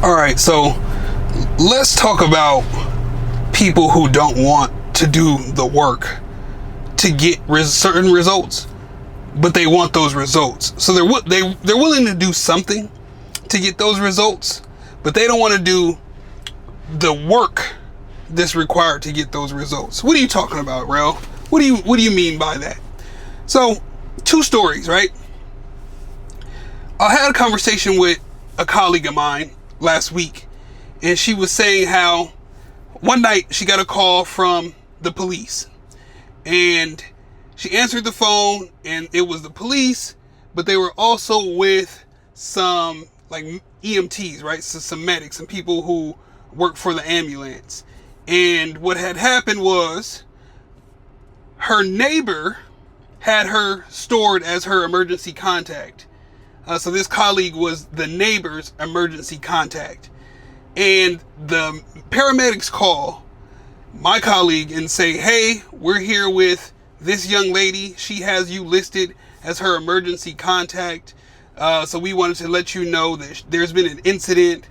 All right, so let's talk about people who don't want to do the work to get certain results, but they want those results. So they're willing to do something to get those results, but they don't want to do the work that's required to get those results. What are you talking about, Rel? What do you mean by that? So, two stories, right? I had a conversation with a colleague of mine last week, and she was saying how one night she got a call from the police, and she answered the phone, and it was the police, but they were also with some like EMTs, right? So some medics and people who work for the ambulance. And what had happened was her neighbor had her stored as her emergency contact. So this colleague was the neighbor's emergency contact. And the paramedics call my colleague and say, hey, we're here with this young lady. She has you listed as her emergency contact. So we wanted to let you know that there's been an incident.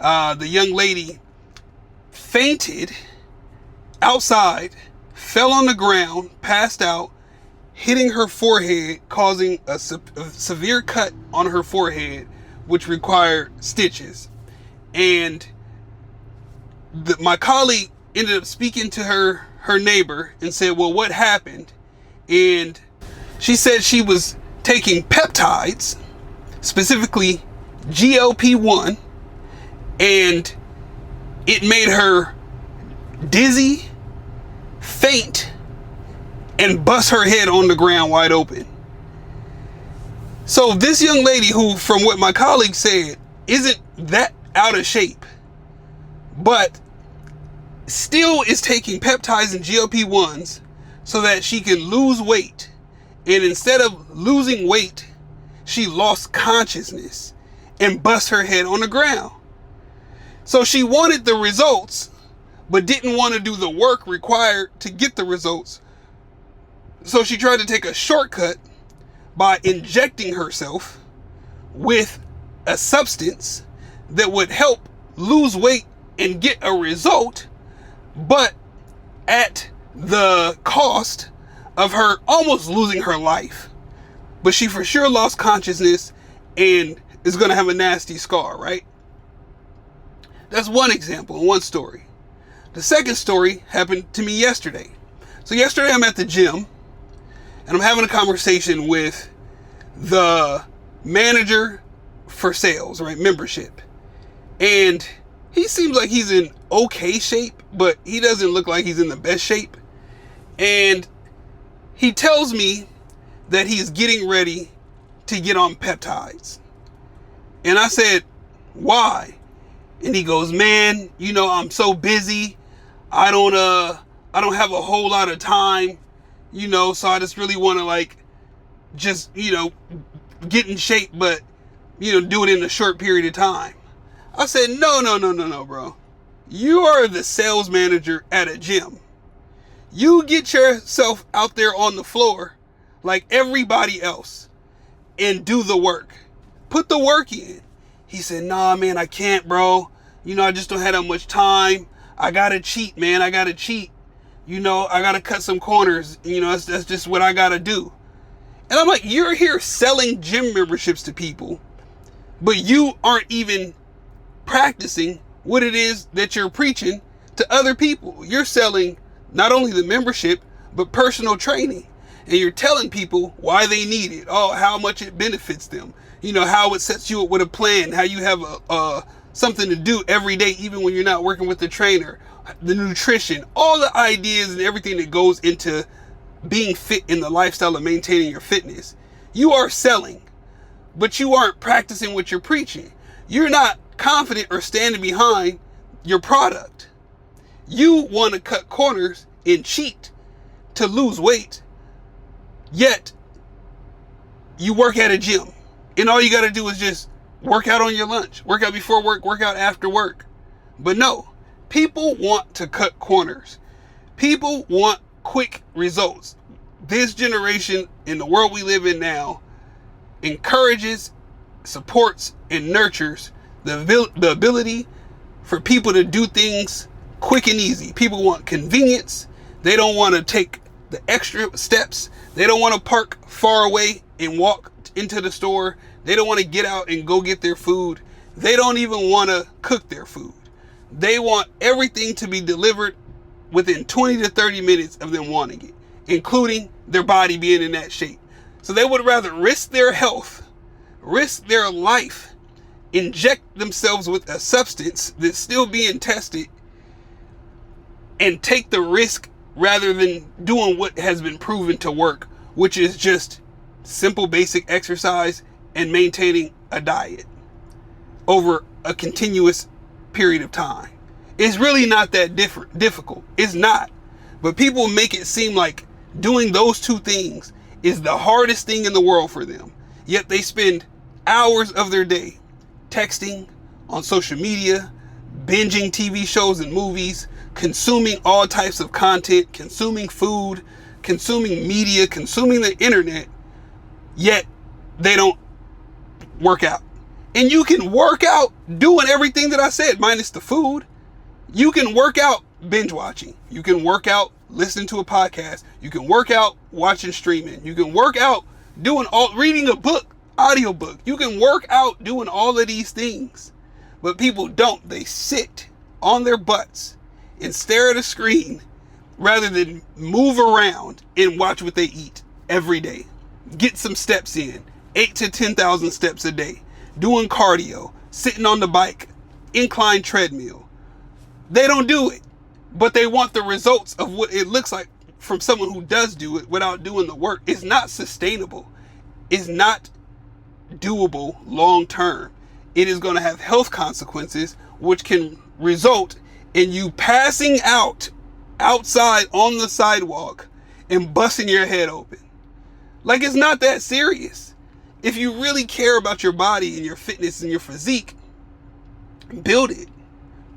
The young lady fainted outside, fell on the ground, passed out, hitting her forehead, causing a severe cut on her forehead, which required stitches. And my colleague ended up speaking to her neighbor and said, well, what happened? And she said she was taking peptides, specifically GLP-1, and it made her dizzy, faint, and bust her head on the ground wide open. So this young lady, who, from what my colleague said, isn't that out of shape, but still is taking peptides and GLP-1s so that she can lose weight. And instead of losing weight, she lost consciousness and bust her head on the ground. So she wanted the results, but didn't want to do the work required to get the results. So she tried to take a shortcut by injecting herself with a substance that would help lose weight and get a result, but at the cost of her almost losing her life. But she for sure lost consciousness and is going to have a nasty scar, right? That's one example, one story. The second story happened to me yesterday. So yesterday I'm at the gym, and I'm having a conversation with the manager for sales, right? Membership. And he seems like he's in okay shape, but he doesn't look like he's in the best shape. And he tells me that he's getting ready to get on peptides. And I said, why? And he goes, man, I'm so busy. I don't have a whole lot of time, so I just really want to get in shape, but, do it in a short period of time. I said, no, bro. You are the sales manager at a gym. You get yourself out there on the floor like everybody else and do the work. Put the work in. He said, nah, man, I can't, bro. I just don't have that much time. I gotta cheat, man. I gotta cheat. I gotta cut some corners. That's just what I gotta do. And I'm like, you're here selling gym memberships to people, but you aren't even practicing what it is that you're preaching to other people. You're selling not only the membership, but personal training. And you're telling people why they need it. Oh, how much it benefits them. How it sets you up with a plan, how you have something to do every day, even when you're not working with the trainer, the nutrition, all the ideas and everything that goes into being fit in the lifestyle of maintaining your fitness. You are selling, but you aren't practicing what you're preaching. You're not confident or standing behind your product. You want to cut corners and cheat to lose weight, yet you work at a gym, and all you got to do is just work out on your lunch, work out before work, work out after work. But no, people want to cut corners. People want quick results. This generation, in the world we live in now, encourages, supports, and nurtures the ability for people to do things quick and easy. People want convenience. They don't want to take the extra steps. They don't want to park far away and walk into the store. They don't want to get out and go get their food. They don't even want to cook their food. They want everything to be delivered within 20 to 30 minutes of them wanting it, including their body being in that shape. So they would rather risk their health, risk their life, inject themselves with a substance that's still being tested, and take the risk rather than doing what has been proven to work, which is just simple basic exercise and maintaining a diet over a continuous period of time. It's really not that difficult. It's not. But people make it seem like doing those two things is the hardest thing in the world for them. Yet they spend hours of their day texting, on social media, binging TV shows and movies, consuming all types of content, consuming food, consuming media, consuming the internet, yet they don't work out. And you can work out doing everything that I said, minus the food. You can work out binge watching. You can work out listening to a podcast. You can work out watching streaming. You can work out reading a book, audiobook. You can work out doing all of these things. But people don't. They sit on their butts and stare at a screen rather than move around and watch what they eat every day. Get some steps in, 8 to 10,000 steps a day, doing cardio, sitting on the bike, incline treadmill. They don't do it, but they want the results of what it looks like from someone who does do it without doing the work. It's not sustainable. It's not doable long term. It is going to have health consequences, which can result in you passing out outside on the sidewalk and busting your head open. Like, it's not that serious. If you really care about your body and your fitness and your physique, build it.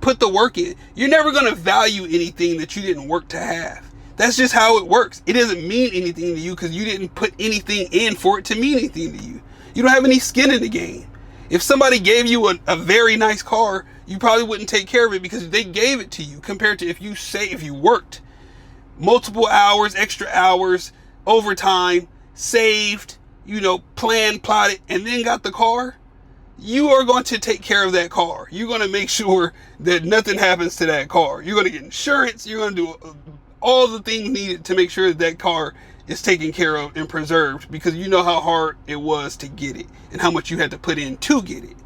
Put the work in. You're never going to value anything that you didn't work to have. That's just how it works. It doesn't mean anything to you because you didn't put anything in for it to mean anything to you. You don't have any skin in the game. If somebody gave you a very nice car, you probably wouldn't take care of it because they gave it to you, compared to if you worked multiple hours, extra hours, overtime, saved, planned, plotted, and then got the car. You are going to take care of that car. You're going to make sure that nothing happens to that car. You're going to get insurance. You're going to do all the things needed to make sure that car is taken care of and preserved, because you know how hard it was to get it and how much you had to put in to get it.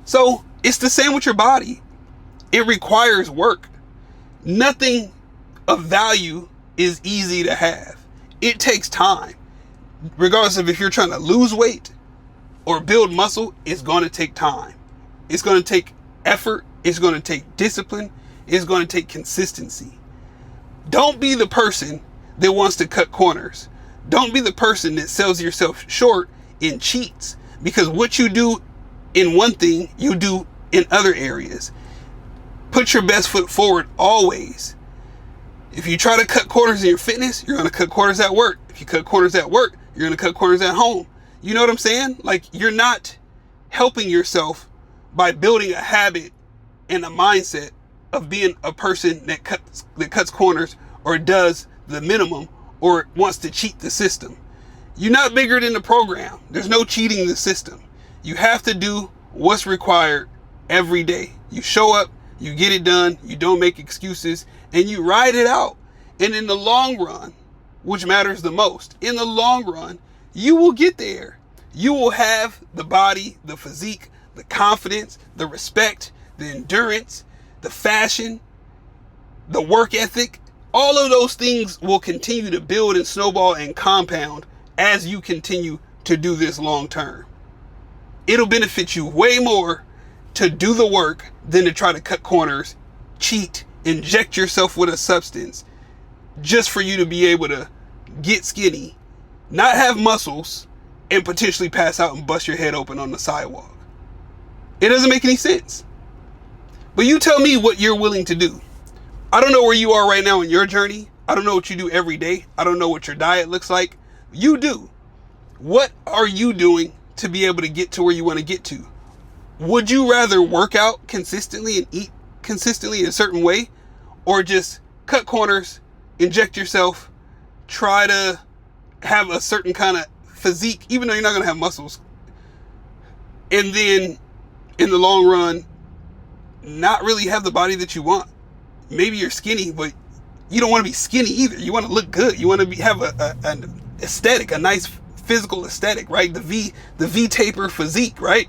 So it's the same with your body. It requires work. Nothing of value is easy to have. It takes time. Regardless of if you're trying to lose weight or build muscle, it's going to take time. It's going to take effort. It's going to take discipline. It's going to take consistency. Don't be the person that wants to cut corners. Don't be the person that sells yourself short and cheats, because what you do in one thing, you do in other areas. Put your best foot forward always. If you try to cut corners in your fitness, you're going to cut corners at work. If you cut corners at work, you're going to cut corners at home. You know what I'm saying? Like, you're not helping yourself by building a habit and a mindset of being a person that cuts corners or does the minimum or wants to cheat the system. You're not bigger than the program. There's no cheating the system. You have to do what's required every day. You show up, you get it done, you don't make excuses, and you ride it out. And in the long run, which matters the most, in the long run, you will get there. You will have the body, the physique, the confidence, the respect, the endurance, the fashion, the work ethic. All of those things will continue to build and snowball and compound as you continue to do this long term. It'll benefit you way more to do the work than to try to cut corners, cheat, inject yourself with a substance just for you to be able to get skinny, not have muscles, and potentially pass out and bust your head open on the sidewalk. It doesn't make any sense. But you tell me what you're willing to do. I don't know where you are right now in your journey. I don't know what you do every day. I don't know what your diet looks like. You do. What are you doing to be able to get to where you want to get to? Would you rather work out consistently and eat consistently in a certain way, or just cut corners, inject yourself, try to have a certain kind of physique, even though you're not going to have muscles, and then in the long run not really have the body that you want? Maybe you're skinny, but you don't want to be skinny either. You want to look good. You want to have an aesthetic, a nice physical aesthetic, right? The V taper physique, right?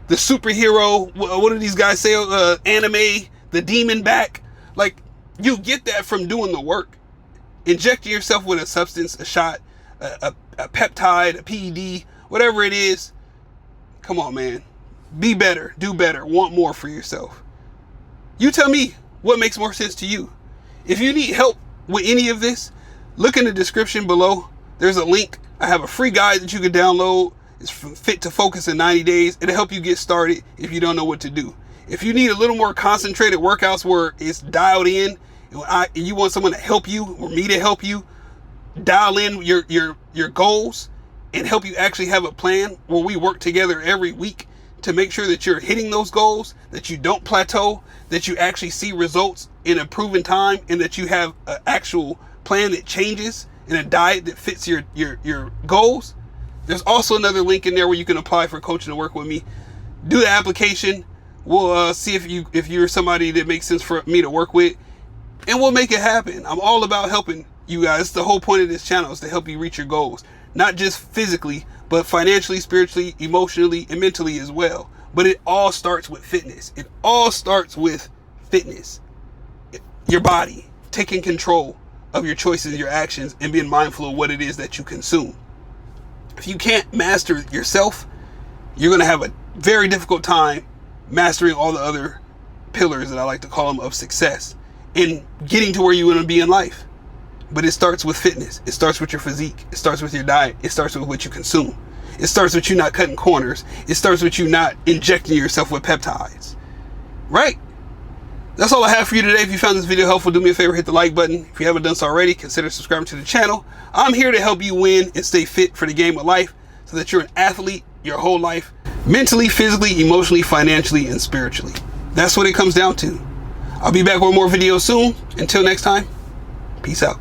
The superhero, what do these guys say? Anime, the demon back. Like, you get that from doing the work. Injecting yourself with a substance, a shot, a peptide, a PED, whatever it is. Come on, man. Be better, do better, want more for yourself. You tell me what makes more sense to you. If you need help with any of this, look in the description below. There's a link. I have a free guide that you can download. It's from Fit to Focus in 90 days. It'll help you get started if you don't know what to do. If you need a little more concentrated workouts where it's dialed in, and you want someone to help you or me to help you dial in your goals and help you actually have a plan where we work together every week to make sure that you're hitting those goals, that you don't plateau, that you actually see results in a proven time, and that you have an actual plan that changes and a diet that fits your goals. There's also another link in there where you can apply for coaching to work with me. Do the application. We'll see if you're somebody that makes sense for me to work with, and we'll make it happen. I'm all about helping you guys. The whole point of this channel is to help you reach your goals, not just physically, but financially, spiritually, emotionally, and mentally as well. But it all starts with fitness. It all starts with fitness. Your body, taking control of your choices, your actions, and being mindful of what it is that you consume. If you can't master yourself, you're going to have a very difficult time mastering all the other pillars, that I like to call them, of success and getting to where you want to be in life. But it starts with fitness. It starts with your physique. It starts with your diet. It starts with what you consume. It starts with you not cutting corners. It starts with you not injecting yourself with peptides. Right? That's all I have for you today. If you found this video helpful, do me a favor, hit the like button. If you haven't done so already, consider subscribing to the channel. I'm here to help you win and stay fit for the game of life so that you're an athlete your whole life, mentally, physically, emotionally, financially, and spiritually. That's what it comes down to. I'll be back with more videos soon. Until next time, peace out.